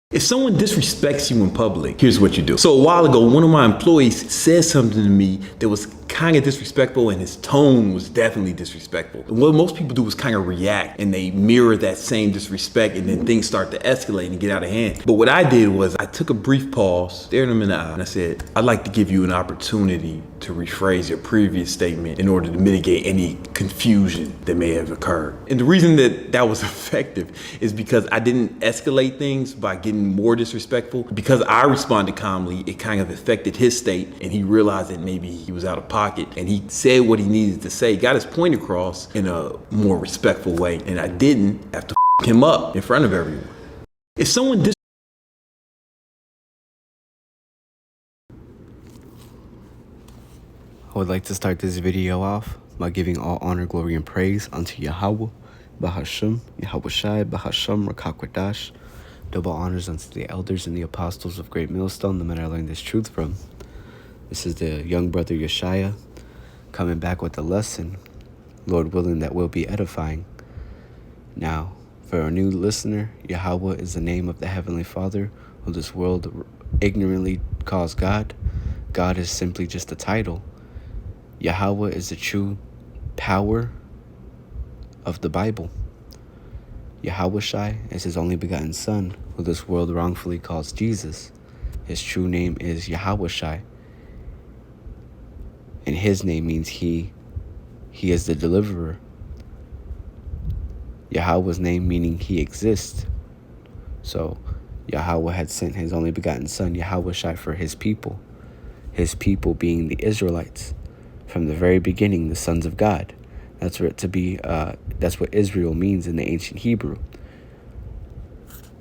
If someone disrespects you in public, here's what you do. So a while ago, one of my employees said something to me that was kind of disrespectful, and his tone was definitely disrespectful. And what most people do is kind of react, and they mirror that same disrespect, and then things start to escalate and get out of hand. But what I did was I took a brief pause, stared him in the eye, and I said, I'd like to give you an opportunity to rephrase your previous statement in order to mitigate any confusion that may have occurred. And the reason that that was effective is because I didn't escalate things by getting more disrespectful. Because I responded calmly, it kind of affected his state, and he realized that maybe he was out of pocket, and he said what he needed to say, got his point across in a more respectful way, and I didn't have to him up in front of everyone. If someone I would like to start this video off by giving all honor, glory, and praise unto Yahawah, BAHASHAM, Yahawashi, BAHASHAM, Rawchaa, Qadash. Double honors unto the elders and the apostles of Great Millstone, the men I learned this truth from. This is the young brother Yeshaya coming back with a lesson, Lord willing, that will be edifying. Now, for a new listener, Yahawah is the name of the Heavenly Father, who this world ignorantly calls God. God is simply just a title. Yahawah is the true power of the Bible. Yahawashi is his only begotten son, who this world wrongfully calls Jesus. His true name is Yahawashi, and his name means he is the deliverer. Yahawah's name meaning he exists. So Yahawah had sent his only begotten son, Yahawashi, for his people being the Israelites. From the very beginning, the sons of God. That's what that's what Israel means in the ancient Hebrew.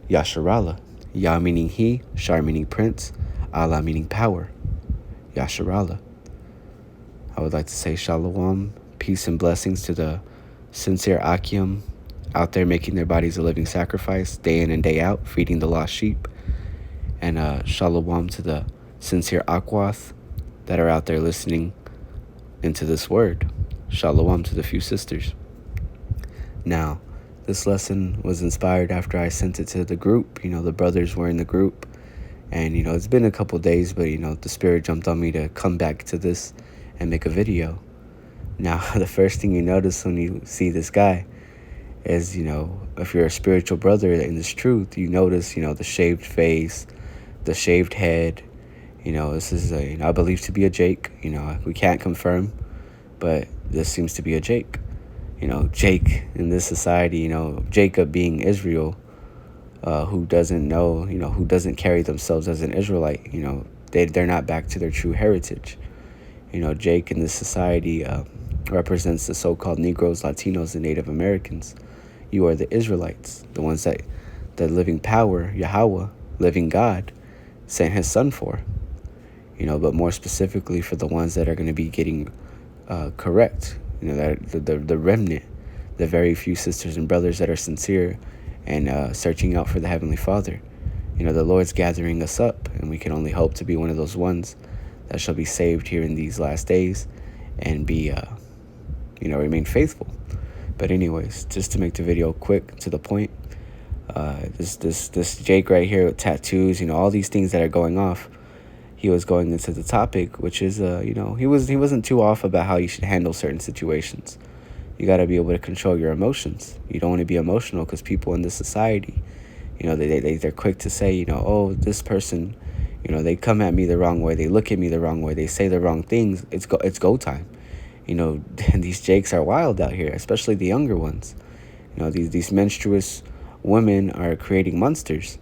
Yasharallah, Yah meaning he, Shar meaning prince, Allah meaning power. Yasharallah. I would like to say Shalawam, peace and blessings to the sincere Akim out there making their bodies a living sacrifice, day in and day out, feeding the lost sheep. And Shalawam to the sincere Akwath that are out there listening into this word. Shalawam to the few sisters. Now, this lesson was inspired after I sent it to the group. The brothers were in the group. And, it's been a couple days, but, the spirit jumped on me to come back to this and make a video. Now, the first thing you notice when you see this guy is, if you're a spiritual brother in this truth, you notice, the shaved face, the shaved head. This is, I believe to be a Jake. We can't confirm, but this seems to be a Jake. Jake in this society, Jacob being Israel, who doesn't know, who doesn't carry themselves as an Israelite, they're not back to their true heritage. Jake in this society represents the so-called Negroes, Latinos, and Native Americans. You are the Israelites, the ones that the living power, Yahawah, living God, sent his son for. But more specifically for the ones that are going to be getting correct, that the remnant, the very few sisters and brothers that are sincere and searching out for the Heavenly Father. The Lord's gathering us up, and we can only hope to be one of those ones that shall be saved here in these last days and be, remain faithful. But anyways, just to make the video quick, to the point, this Jake right here with tattoos, all these things that are going off, he was going into the topic, which is, he wasn't too off about how you should handle certain situations. You got to be able to control your emotions. You don't want to be emotional because people in this society, they're quick to say, oh, this person, they come at me the wrong way. They look at me the wrong way. They say the wrong things. It's go time. These Jakes are wild out here, especially the younger ones. These menstruous women are creating monsters,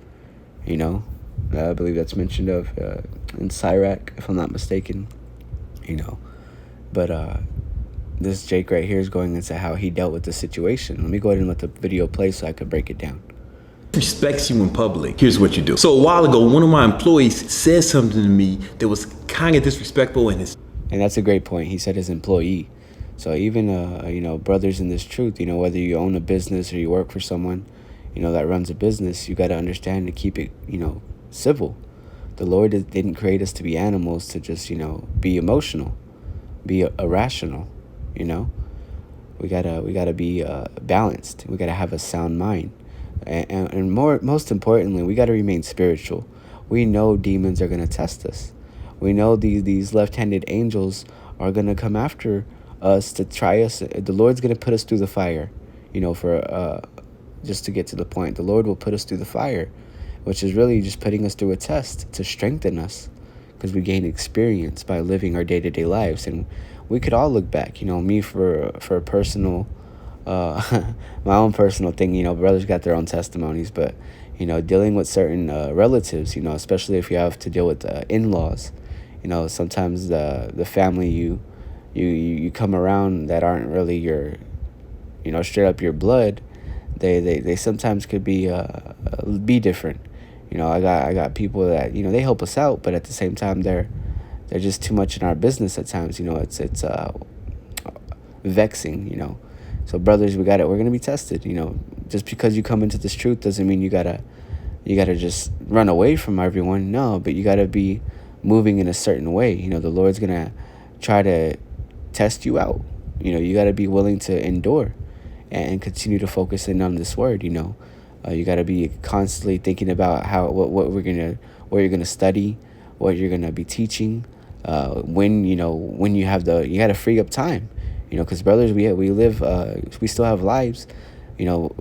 I believe that's mentioned of in Sirach, if I'm not mistaken, But this Jake right here is going into how he dealt with the situation. Let me go ahead and let the video play so I could break it down. respects you in public, here's what you do. So a while ago, one of my employees said something to me that was kind of disrespectful in his... And that's a great point. He said his employee. So even, brothers in this truth, whether you own a business or you work for someone, that runs a business, you got to understand to keep it, civil. The Lord didn't create us to be animals, to just, be emotional, be irrational, We gotta be balanced. We gotta have a sound mind, And most importantly, we got to remain spiritual. We know demons are going to test us. We know these left-handed angels are going to come after us to try us. The Lord's going to put us through the fire, for just to get to the point. The Lord will put us through the fire, which is really just putting us through a test to strengthen us, because we gain experience by living our day-to-day lives. And we could all look back, me for a personal, my own personal thing. Brothers got their own testimonies, but dealing with certain relatives, especially if you have to deal with in-laws, sometimes the family you come around that aren't really your, straight up your blood, they sometimes could be different. I got people that they help us out, but at the same time they're just too much in our business at times. It's vexing. So brothers, we're gonna be tested. Just because you come into this truth doesn't mean you gotta just run away from everyone. No, but you gotta be moving in a certain way. The Lord's gonna try to test you out. You gotta be willing to endure and continue to focus in on this word. You got to be constantly thinking about what you're gonna study, what you're gonna be teaching. When you got to free up time, because brothers, we live, we still have lives.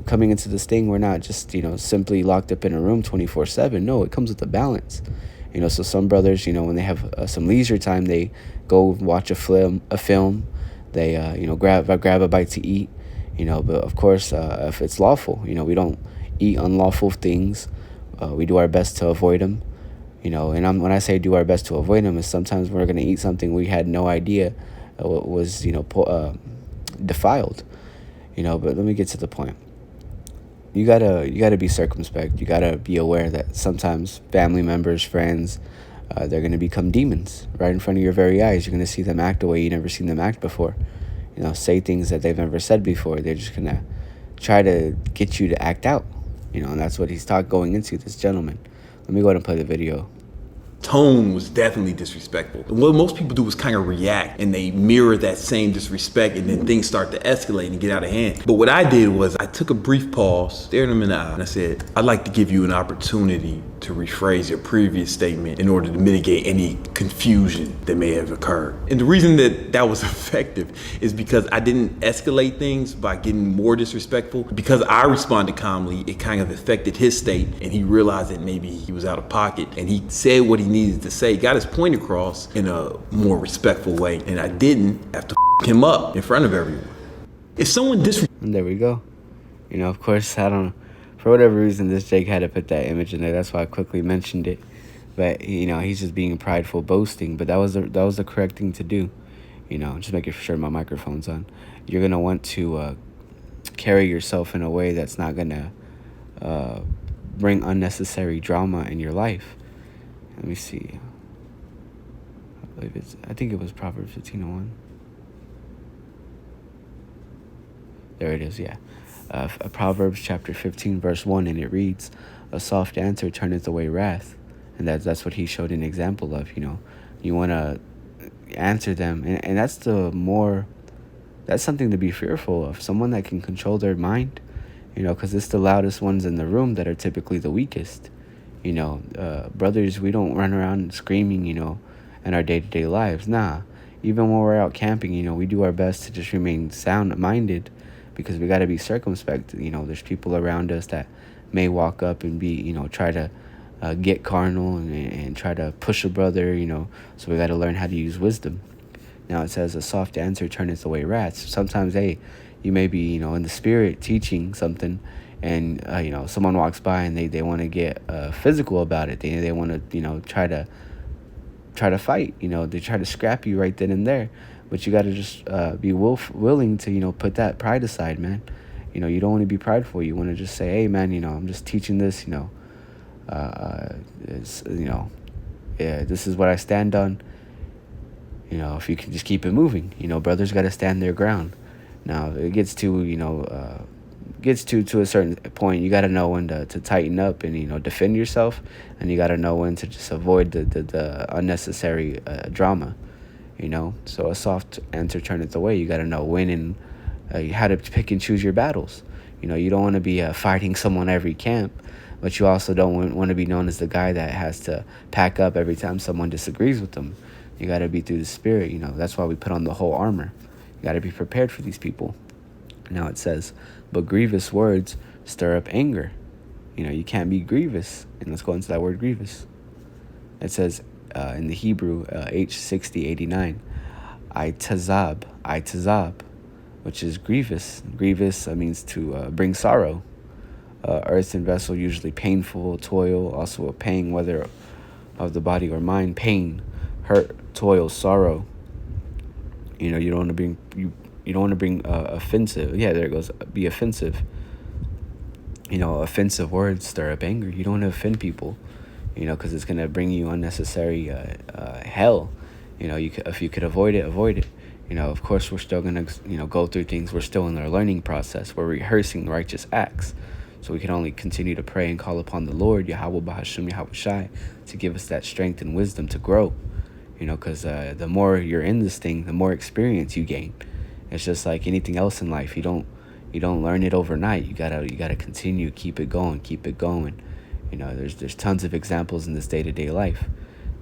Coming into this thing, we're not just simply locked up in a room 24/7. No, it comes with a balance. So some brothers, when they have some leisure time, they go watch a film. They grab a bite to eat. But of course, if it's lawful, we don't eat unlawful things. We do our best to avoid them. And when I say do our best to avoid them, is sometimes we're going to eat something we had no idea was defiled. But let me get to the point. You gotta be circumspect. You gotta be aware that sometimes family members, friends, they're gonna become demons right in front of your very eyes. You're gonna see them act the way you never seen them act before. Say things that they've never said before. They're just gonna try to get you to act out. And that's what he's going into, this gentleman. Let me go ahead and play the video. Tone was definitely disrespectful. What most people do is kind of react, and they mirror that same disrespect, and then things start to escalate and get out of hand. But what I did was I took a brief pause, stared him in the eye, and I said, I'd like to give you an opportunity to rephrase your previous statement in order to mitigate any confusion that may have occurred. And the reason that was effective is because I didn't escalate things by getting more disrespectful. Because I responded calmly, it kind of affected his state, and he realized that maybe he was out of pocket, and he said what he needed to say, got his point across in a more respectful way, and I didn't have to him up in front of everyone. If someone And there we go. Of course, I don't know. For whatever reason, this Jake had to put that image in there. That's why I quickly mentioned it. But he's just being prideful, boasting. But that was the correct thing to do. Just making sure my microphone's on. You're gonna want to carry yourself in a way that's not gonna bring unnecessary drama in your life. Let me see. I think it was Proverbs 15:1. There it is. Yeah. Proverbs chapter 15 verse 1, and it reads, "A soft answer turneth away wrath." And that's what he showed an example of. You want to answer them, and that's something to be fearful of. Someone that can control their mind, because it's the loudest ones in the room that are typically the weakest. Brothers, we don't run around screaming, in our day-to-day lives. Nah, even when we're out camping, we do our best to just remain sound-minded, because we got to be circumspect. There's people around us that may walk up and be, try to get carnal and try to push a brother, so we got to learn how to use wisdom. Now it says, "A soft answer turneth away wrath." Sometimes, you may be, in the spirit teaching something, and, someone walks by and they want to get physical about it. They want to, try to fight, they try to scrap you right then and there. But you got to just be willing to, put that pride aside, man. You don't want to be prideful. You want to just say, "Hey, man, I'm just teaching this, this is what I stand on. If you can just keep it moving, brothers got to stand their ground." Now, it gets to, to a certain point, you got to know when to tighten up and, defend yourself. And you got to know when to just avoid the unnecessary drama. So a soft answer turneth away. You got to know when and how to pick and choose your battles. You don't want to be fighting someone every camp, but you also don't want to be known as the guy that has to pack up every time someone disagrees with them. You got to be through the spirit. That's why we put on the whole armor. You got to be prepared for these people. Now it says, but grievous words stir up anger. You can't be grievous. And let's go into that word grievous. It says in the Hebrew, H6089, I-tazab, which is grievous. Grievous means to bring sorrow. Earthen vessel, usually painful, toil, also a pain, whether of the body or mind, pain, hurt, toil, sorrow. You don't want to bring you don't want to bring offensive. Yeah, there it goes. Be offensive. Offensive words stir up anger. You don't want to offend people, because it's gonna bring you unnecessary hell. If you could avoid it, avoid it. Of course, we're still gonna go through things. We're still in our learning process. We're rehearsing righteous acts. So we can only continue to pray and call upon the Lord, Yahawah, BAHASHAM, Yahawashi, to give us that strength and wisdom to grow. Because the more you're in this thing, the more experience you gain. It's just like anything else in life. You don't learn it overnight. You gotta continue, keep it going. There's tons of examples in this day-to-day life.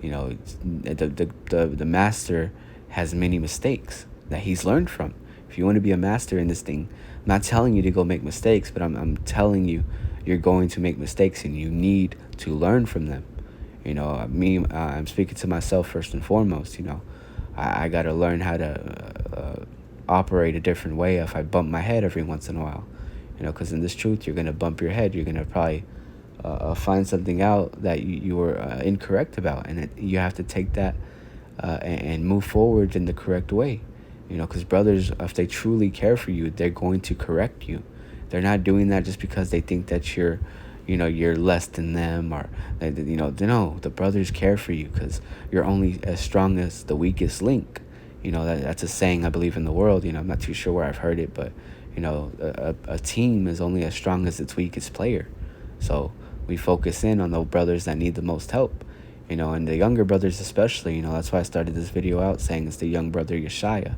The master has many mistakes that he's learned from. If you want to be a master in this thing, I'm not telling you to go make mistakes, but I'm telling you, you're going to make mistakes and you need to learn from them. I'm speaking to myself first and foremost. I got to learn how to operate a different way if I bump my head every once in a while. Because in this truth, you're going to bump your head. You're going to probably find something out that you were incorrect about. And you have to take that and move forward in the correct way. Because brothers, if they truly care for you, they're going to correct you. They're not doing that just because they think that you're less than them, or no, the brothers care for you because you're only as strong as the weakest link. That's a saying I believe in the world. I'm not too sure where I've heard it, but a team is only as strong as its weakest player. So we focus in on the brothers that need the most help. And the younger brothers especially. That's why I started this video out saying it's the young brother Yeshaya.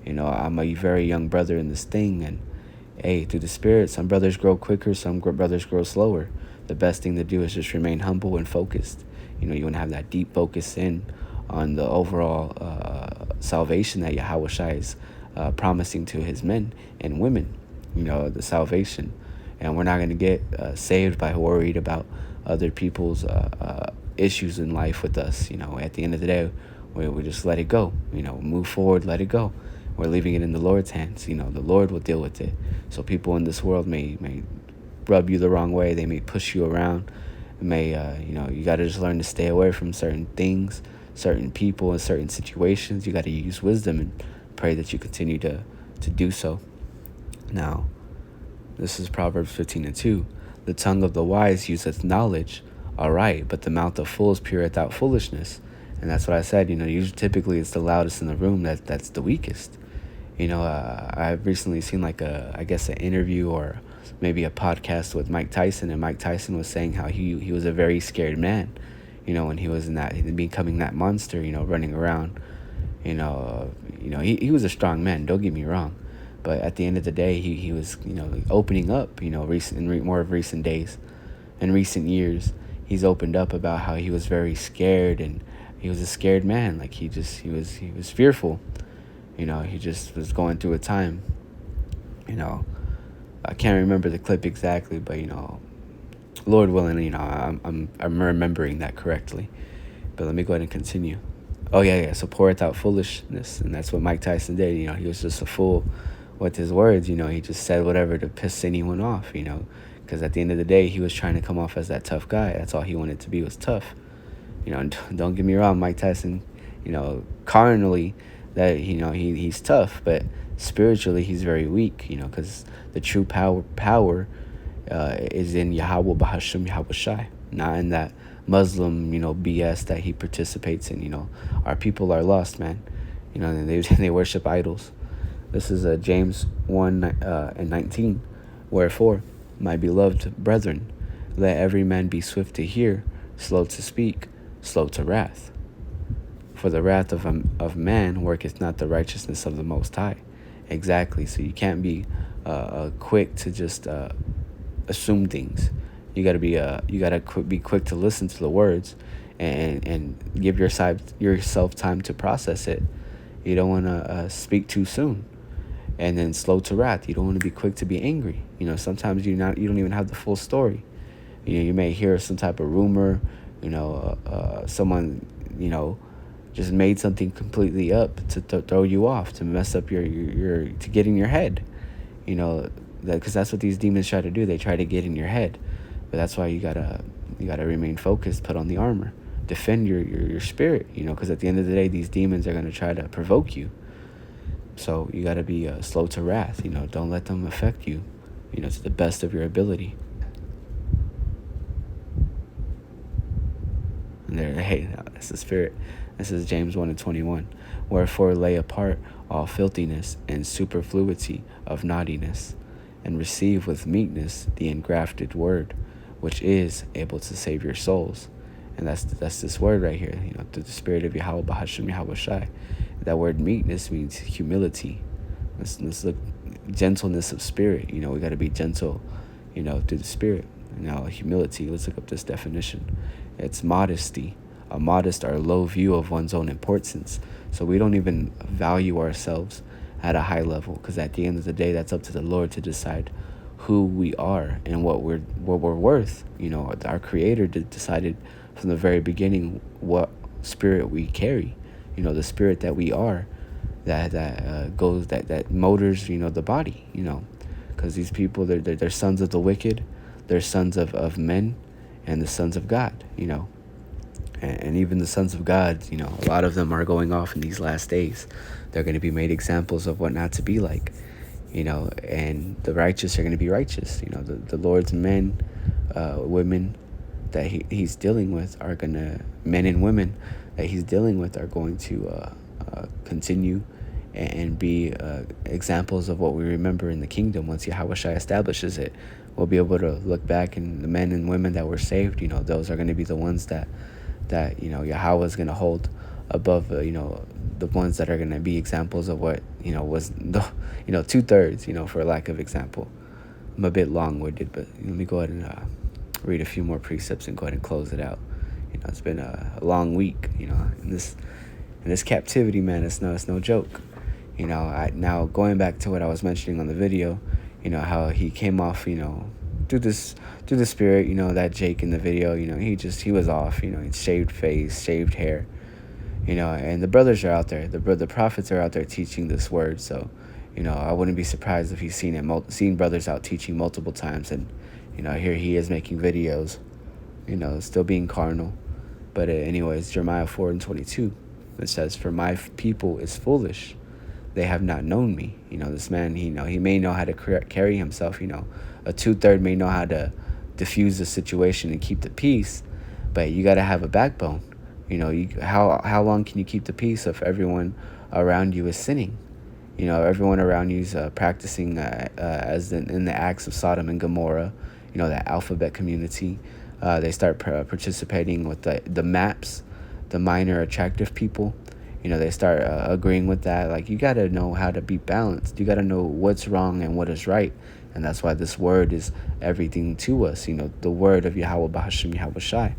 I'm a very young brother in this thing, and hey, through the spirit, some brothers grow quicker, some brothers grow slower. The best thing to do is just remain humble and focused. You want to have that deep focus in on the overall salvation that Yahawashi is promising to his men and women, the salvation. And we're not going to get saved by worried about other people's issues in life with us. At the end of the day, we just let it go, move forward, let it go. We're leaving it in the Lord's hands. The Lord will deal with it. So people in this world may rub you the wrong way. They may push you around. You got to just learn to stay away from certain things, certain people, and certain situations. You got to use wisdom and pray that you continue to do so. Now, this is Proverbs 15:2. The tongue of the wise useth knowledge, all right, but the mouth of fools pureth out foolishness. And that's what I said. Usually, typically, it's the loudest in the room that's the weakest. I've recently seen an interview or maybe a podcast with Mike Tyson, and Mike Tyson was saying how he was a very scared man, when he was becoming that monster, running around, he was a strong man, don't get me wrong, but at the end of the day, he was, opening up, in more of recent days, in recent years, he's opened up about how he was very scared, and he was a scared man, he was fearful. He just was going through a time. I can't remember the clip exactly, but Lord willing, I'm remembering that correctly. But let me go ahead and continue. Oh yeah. So pour it out foolishness, and that's what Mike Tyson did. He was just a fool with his words. He just said whatever to piss anyone off. Because at the end of the day, he was trying to come off as that tough guy. That's all he wanted to be, was tough. And don't get me wrong, Mike Tyson, carnally, that he's tough, but spiritually he's very weak, because the true power is in Yahawah, BAHASHAM, Yahawashi, not in that Muslim BS that he participates in. Our people are lost, man, and they worship idols. This is James 1:19. Wherefore, my beloved brethren, let every man be swift to hear, slow to speak, slow to wrath. For the wrath of man worketh not the righteousness of the Most High. Exactly. So you can't be quick to just assume things. You gotta be quick to listen to the words, and give yourself time to process it. You don't want to speak too soon, and then slow to wrath. You don't want to be quick to be angry. Sometimes you don't even have the full story. You may hear some type of rumor. Someone just made something completely up to throw you off, to mess up your to get in your head. Because that's what these demons try to do. They try to get in your head. But that's why you gotta remain focused, put on the armor, defend your spirit, because at the end of the day, these demons are gonna try to provoke you. So you gotta be slow to wrath. Don't let them affect you, to the best of your ability. And there, hey, that's the spirit. This is James 1:21. Wherefore lay apart all filthiness and superfluity of naughtiness, and receive with meekness the engrafted word, which is able to save your souls. And that's this word right here, through the spirit of Yahawah, BAHASHAM, Yahawashi. That word meekness means humility. Let's look, gentleness of spirit. We got to be gentle, through the spirit. Humility, let's look up this definition. It's modesty, a modest or low view of one's own importance. So we don't even value ourselves at a high level, because at the end of the day, that's up to the Lord to decide who we are and what we're worth. Our Creator decided from the very beginning what spirit we carry. The spirit that we are, that motors the body. Because these people, they're sons of the wicked, they're sons of men, and the sons of God. And even the sons of God, a lot of them are going off in these last days. They're going to be made examples of what not to be like, and the righteous are going to be righteous. The Lord's men, women that he's dealing with are going to, men and women that he's dealing with are going to continue and be examples of what we remember in the kingdom. Once Yahawashi establishes it, we'll be able to look back, and the men and women that were saved, those are going to be the ones that Yahawah is going to hold above, the ones that are going to be examples of what, was the, 2/3, for lack of example. I'm a bit long-winded, but let me go ahead and read a few more precepts and go ahead and close it out. It's been a long week, in this captivity, man. It's no joke. Now going back to what I was mentioning on the video, how he came off, through the spirit, that Jake in the video, he was off, shaved face, shaved hair, and the brothers are out there, the prophets are out there teaching this word. So, I wouldn't be surprised if he's seen brothers out teaching multiple times, and, here he is making videos, still being carnal. But anyways, Jeremiah 4:22, it says, "For my people is foolish. They have not known me." This man, he may know how to carry himself, a 2/3 may know how to diffuse the situation and keep the peace, but you got to have a backbone. How long can you keep the peace if everyone around you is sinning? Everyone around you is practicing as in the acts of Sodom and Gomorrah, that alphabet community. They start participating with the maps, the minor attractive people. They start agreeing with that. Like, you got to know how to be balanced. You got to know what's wrong and what is right. And that's why this word is everything to us, the word of Yahawah, BAHASHAM, Yahawashi.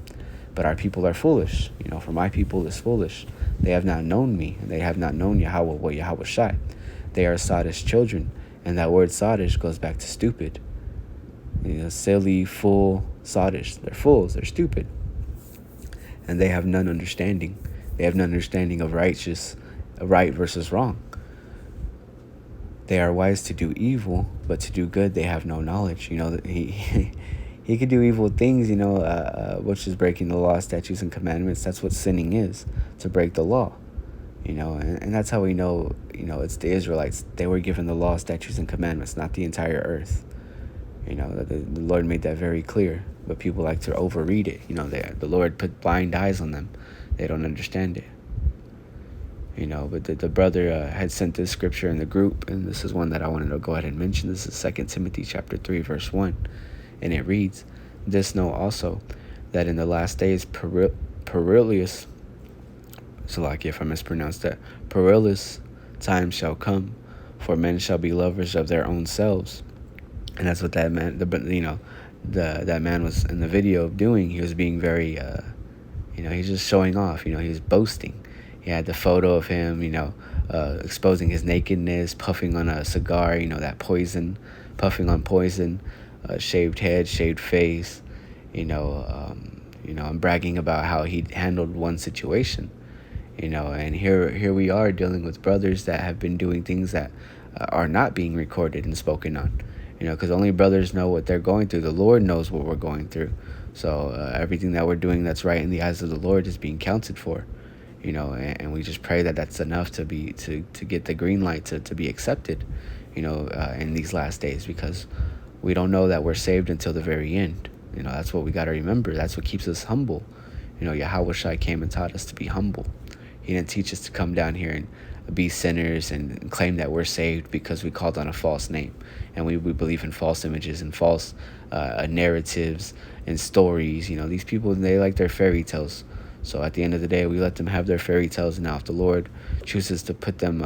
But our people are foolish. For my people is foolish. They have not known me, and they have not known Yahawah, what Yahawashi. They are Sadish children. And that word Sadish goes back to stupid. Silly, fool, Sadish. They're fools. They're stupid. And they have none understanding. They have no understanding of right versus wrong. They are wise to do evil, but to do good they have no knowledge. He could do evil things, which is breaking the law, statutes, and commandments. That's what sinning is, to break the law. And that's how we know, it's the Israelites. They were given the law, statutes, and commandments, not the entire earth. The Lord made that very clear, but people like to overread it. The Lord put blind eyes on them. They don't understand it. But the brother had sent this scripture in the group, and this is one that I wanted to go ahead and mention. This is 2 Timothy chapter 3, verse 1. And it reads, "This know also, that in the last days perilous," Salaki if I mispronounced that, "perilous times shall come, For men shall be lovers of their own selves. And that's what that man, that man was in the video doing. He was being very, he's just showing off. He was boasting. He had the photo of him, exposing his nakedness, puffing on a cigar, that poison, puffing on poison, shaved head, shaved face, and bragging about how he handled one situation, and here we are dealing with brothers that have been doing things that are not being recorded and spoken on, because only brothers know what they're going through. The Lord knows what we're going through. So everything that we're doing that's right in the eyes of the Lord is being counted for, and we just pray that that's enough to get the green light to be accepted, in these last days, because we don't know that we're saved until the very end. That's what we got to remember. That's what keeps us humble. Yahawashi came and taught us to be humble. He didn't teach us to come down here and be sinners and claim that we're saved because we called on a false name. And we believe in false images and false narratives and stories. These people, they like their fairy tales. So at the end of the day, we let them have their fairy tales. And now if the Lord chooses to put them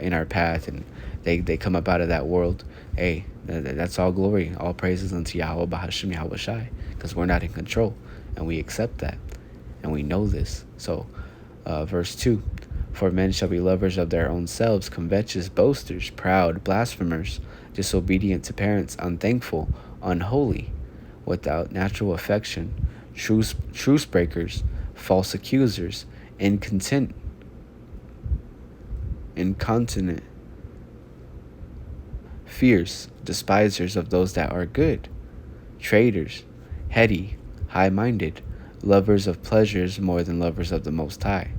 in our path and they come up out of that world, hey, that's all glory. All praises unto Yahawah, BAHASHAM, Yahawashi, because we're not in control. And we accept that. And we know this. So verse 2, for men shall be lovers of their own selves, covetous, boasters, proud, blasphemers, disobedient to parents, unthankful, unholy, without natural affection, truce breakers, false accusers, incontinent, fierce, despisers of those that are good, traitors, heady, high-minded, lovers of pleasures more than lovers of the Most High,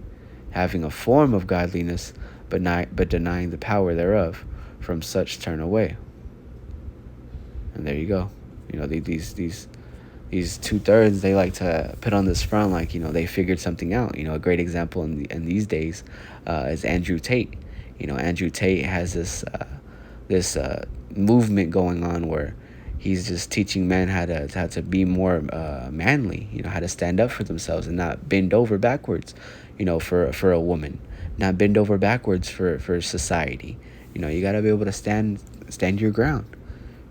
having a form of godliness, but denying the power thereof. From such turn away. And there you go. These 2/3, they like to put on this front like, they figured something out. A great example in these days is Andrew Tate. Andrew Tate has this movement going on where he's just teaching men how to be more manly, how to stand up for themselves and not bend over backwards, for a woman, not bend over backwards for society. You got to be able to stand your ground.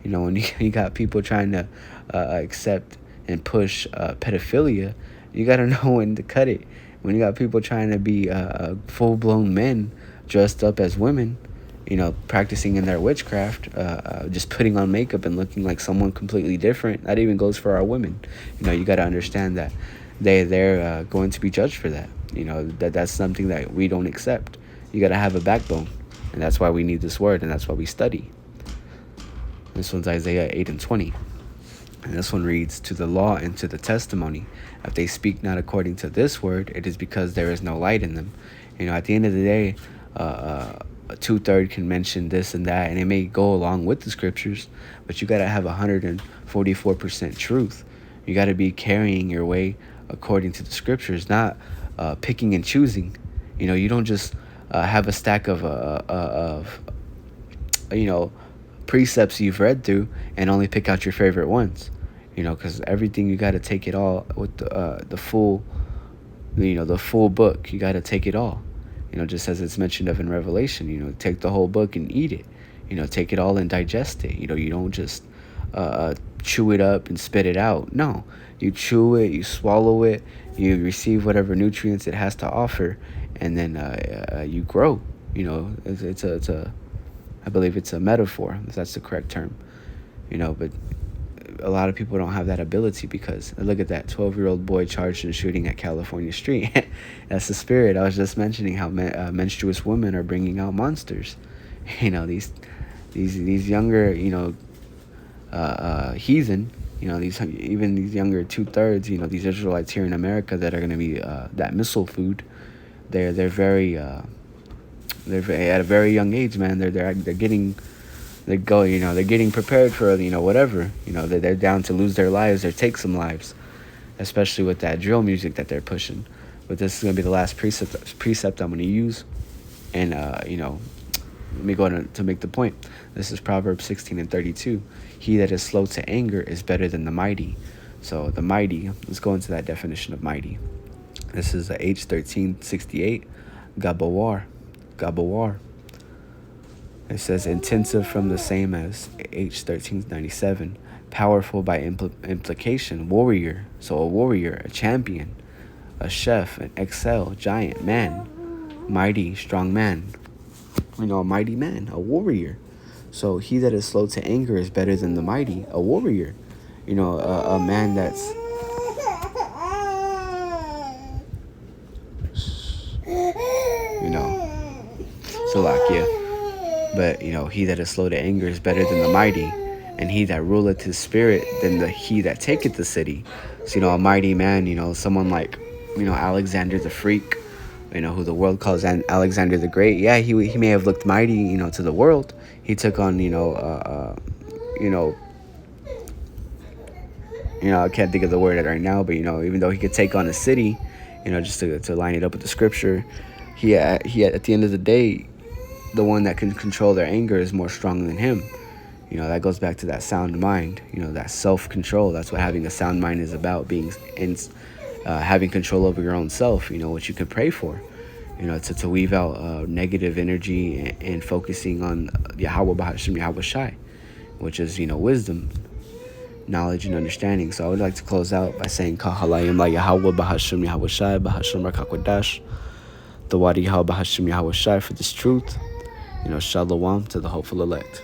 When you got people trying to accept and push pedophilia, you got to know when to cut it. When you got people trying to be full-blown men dressed up as women, practicing in their witchcraft, just putting on makeup and looking like someone completely different. That even goes for our women. You got to understand that they're going to be judged for that. That's something that we don't accept. You got to have a backbone, and that's why we need this word, and that's why we study. This one's Isaiah 8:20, and this one reads, to the law and to the testimony, if they speak not according to this word, it is because there is no light in them. At the end of the day, a 2/3 can mention this and that, and it may go along with the scriptures, but you got to have 144% truth. You got to be carrying your way according to the scriptures, not picking and choosing. You don't just have a stack of precepts you've read through and only pick out your favorite ones. Because everything, you got to take it all with the full book. You got to take it all. Just as it's mentioned of in Revelation, take the whole book and eat it. Take it all and digest it. You don't just chew it up and spit it out. No, you chew it, you swallow it, you receive whatever nutrients it has to offer, and then you grow. I believe it's a metaphor, if that's the correct term. But a lot of people don't have that ability, because look at that 12-year-old boy charged and shooting at California Street. That's the spirit. I was just mentioning how menstruous women are bringing out monsters. These younger, heathen, these younger 2/3, these Israelites here in America that are going to be that missile food. They're very at a very young age, man. They're getting prepared for whatever. They're down to lose their lives or take some lives, especially with that drill music that they're pushing. But this is gonna be the last precept I'm gonna use, and let me go on to make the point. This is Proverbs 16:32. He that is slow to anger is better than the mighty. So the mighty. Let's go into that definition of mighty. This is H 1368. Gabawar. It says intensive from the same as H1397. Powerful by implication. Warrior. So a warrior, a champion, a chef, an excel, giant, man. Mighty, strong man. A mighty man, a warrior. So he that is slow to anger is better than the mighty, a warrior. A man that's Salakia. But he that is slow to anger is better than the mighty, and he that ruleth his spirit than he that taketh the city. So a mighty man, someone like Alexander the Freak, who the world calls Alexander the Great. Yeah, he may have looked mighty, to the world. He took on I can't think of the word right now, but even though he could take on a city, just to line it up with the scripture, he at the end of the day, the one that can control their anger is more strong than him. That goes back to that sound mind, that self-control. That's what having a sound mind is about, being having control over your own self, what you can pray for, to weave out negative energy and focusing on Yahawah, BAHASHAM, Yahawashi, which is, wisdom, knowledge, and understanding. So I would like to close out by saying, HALALYAM la Yahawah, BAHASHAM, Yahawashi, BAHASHAM Qadash, the Wadi Yahawah, BAHASHAM, Yahawashi for this truth. Shalawam to the hopeful elect.